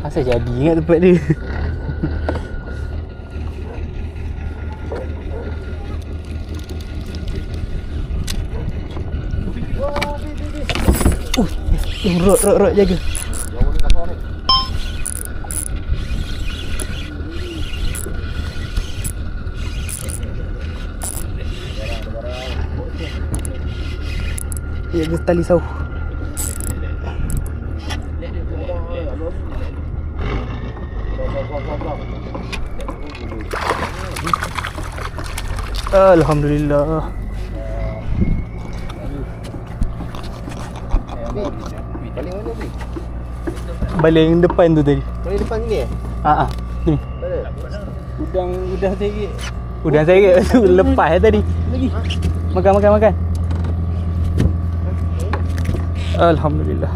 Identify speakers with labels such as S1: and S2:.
S1: Asal jadi ingat tempat dia. Rot jaga. Ya, dia tali sauh. Alhamdulillah.
S2: Paling mana ni?
S1: Baling depan tu tadi.
S2: Paling depan sini eh?
S1: Ni.
S2: Udang seret.
S1: Udang seret tu lepas tadi.
S2: Lagi.
S1: Makan. Alhamdulillah.